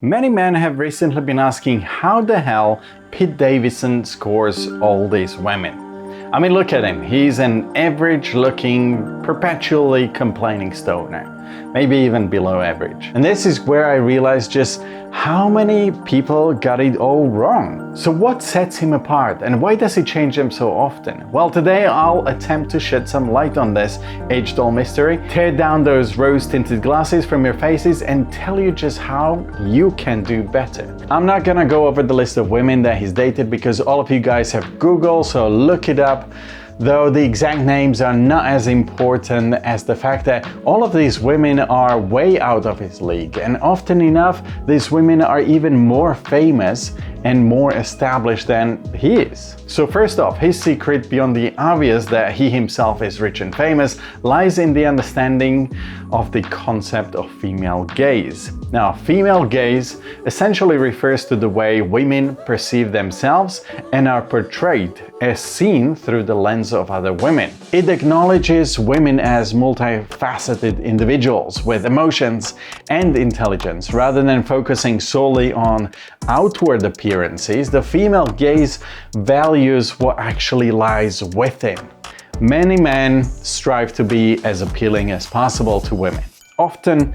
Many men have recently been asking how the hell Pete Davidson scores all these women. I mean, look at him. He's an average-looking, perpetually complaining stoner. Maybe even below average. And this is where I realized just how many people got it all wrong. So what sets him apart and why does he change them so often? Well, today I'll attempt to shed some light on this age-old mystery, tear down those rose-tinted glasses from your faces and tell you just how you can do better. I'm not gonna go over the list of women that he's dated because all of you guys have Google, so look it up. Though the exact names are not as important as the fact that all of these women are way out of his league, and often enough these women are even more famous and more established than he is. So first off, his secret beyond the obvious that he himself is rich and famous lies in the understanding of the concept of female gaze. Now, female gaze essentially refers to the way women perceive themselves and are portrayed as seen through the lens of other women. It acknowledges women as multifaceted individuals with emotions and intelligence. Rather than focusing solely on outward appearances, the female gaze values what actually lies within. Many men strive to be as appealing as possible to women, often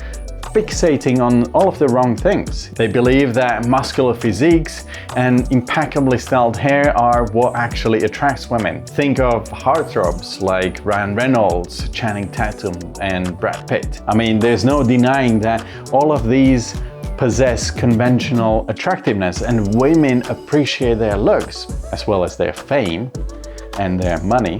fixating on all of the wrong things. They believe that muscular physiques and impeccably styled hair are what actually attracts women. Think of heartthrobs like Ryan Reynolds, Channing Tatum, and Brad Pitt. I mean, there's no denying that all of these possess conventional attractiveness and women appreciate their looks as well as their fame and their money.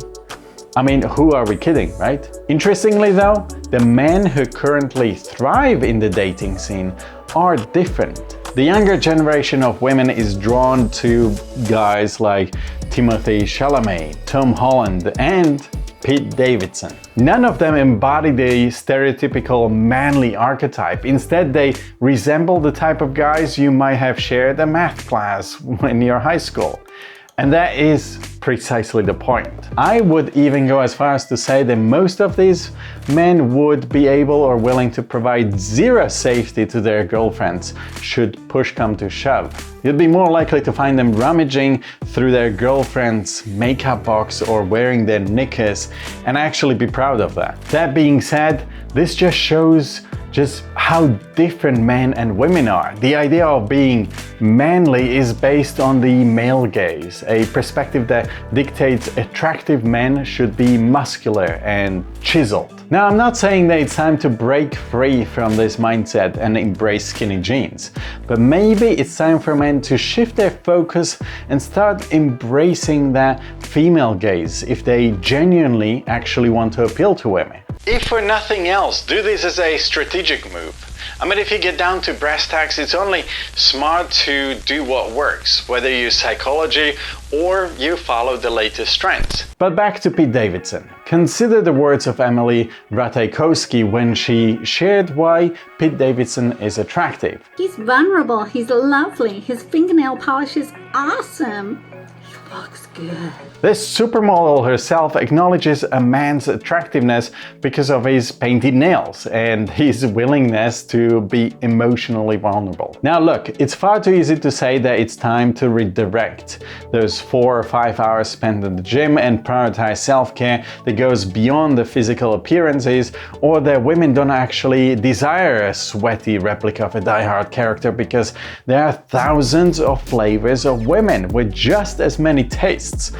I mean, who are we kidding, right? Interestingly though, the men who currently thrive in the dating scene are different. The younger generation of women is drawn to guys like Timothée Chalamet, Tom Holland, and Pete Davidson. None of them embody the stereotypical manly archetype. Instead, they resemble the type of guys you might have shared a math class in your high school. And that is precisely the point. I would even go as far as to say that most of these men would be able or willing to provide zero safety to their girlfriends should push come to shove. You'd be more likely to find them rummaging through their girlfriend's makeup box or wearing their knickers and actually be proud of that. That being said, this just shows just how different men and women are. The idea of being manly is based on the male gaze, a perspective that dictates attractive men should be muscular and chiseled. Now, I'm not saying that it's time to break free from this mindset and embrace skinny jeans, but maybe it's time for men to shift their focus and start embracing that female gaze if they genuinely actually want to appeal to women. If for nothing else, do this as a strategic move. I mean, if you get down to brass tacks, it's only smart to do what works, whether you use psychology or you follow the latest trends. But back to Pete Davidson. Consider the words of Emily Ratajkowski when she shared why Pete Davidson is attractive. He's vulnerable, he's lovely, his fingernail polish is awesome. He looks good. This supermodel herself acknowledges a man's attractiveness because of his painted nails and his willingness to be emotionally vulnerable. Now look, it's far too easy to say that it's time to redirect those 4 or 5 hours spent in the gym and prioritize self-care that goes beyond the physical appearances, or that women don't actually desire a sweaty replica of a die-hard character because there are thousands of flavors of women with just as many tastes.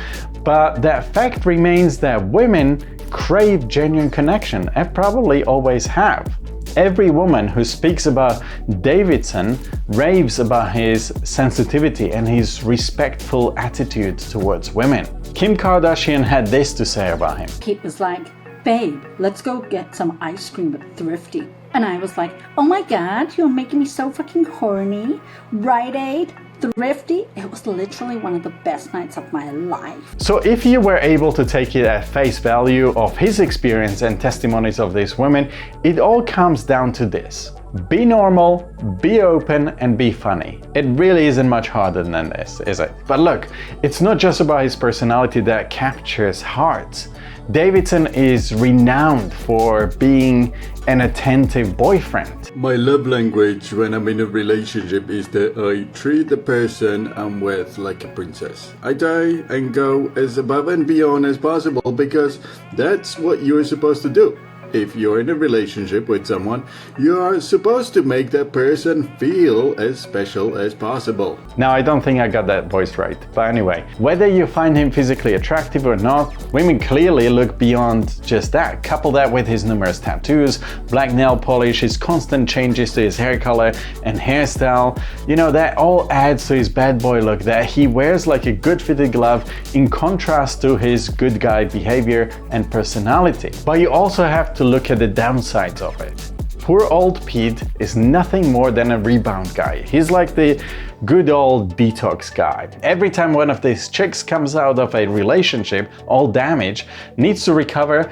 But the fact remains that women crave genuine connection and probably always have. Every woman who speaks about Davidson raves about his sensitivity and his respectful attitude towards women. Kim Kardashian had this to say about him. Pete was like, babe, let's go get some ice cream at Thrifty. And I was like, oh my God, you're making me so fucking horny. Rite Aid, Thrifty. It was literally one of the best nights of my life. So if you were able to take it at face value of his experience and testimonies of these women, it all comes down to this. Be normal, be open, and be funny. It really isn't much harder than this, is it? But look, it's not just about his personality that captures hearts. Davidson is renowned for being an attentive boyfriend. My love language when I'm in a relationship is that I treat the person I'm with like a princess. I try and go as above and beyond as possible because that's what you're supposed to do. If you're in a relationship with someone, you are supposed to make that person feel as special as possible. Now, I don't think I got that voice right, but anyway, whether you find him physically attractive or not, women clearly look beyond just that. Couple that with his numerous tattoos, black nail polish, his constant changes to his hair color and hairstyle, you know, that all adds to his bad boy look that he wears like a good fitted glove in contrast to his good guy behavior and personality. But you also have to look at the downsides of it. Poor old Pete is nothing more than a rebound guy. He's like the good old detox guy. Every time one of these chicks comes out of a relationship all damaged, needs to recover,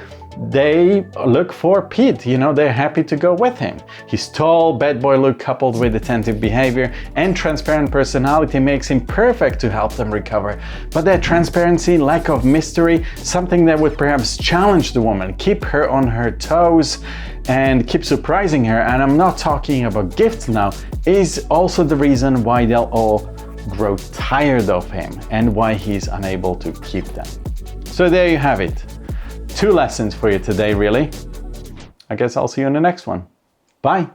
they look for Pete, you know, they're happy to go with him. His tall, bad boy look coupled with attentive behavior and transparent personality makes him perfect to help them recover. But that transparency, lack of mystery, something that would perhaps challenge the woman, keep her on her toes and keep surprising her, and I'm not talking about gifts now, is also the reason why they'll all grow tired of him and why he's unable to keep them. So there you have it. 2 lessons for you today, really. I guess I'll see you in the next one. Bye.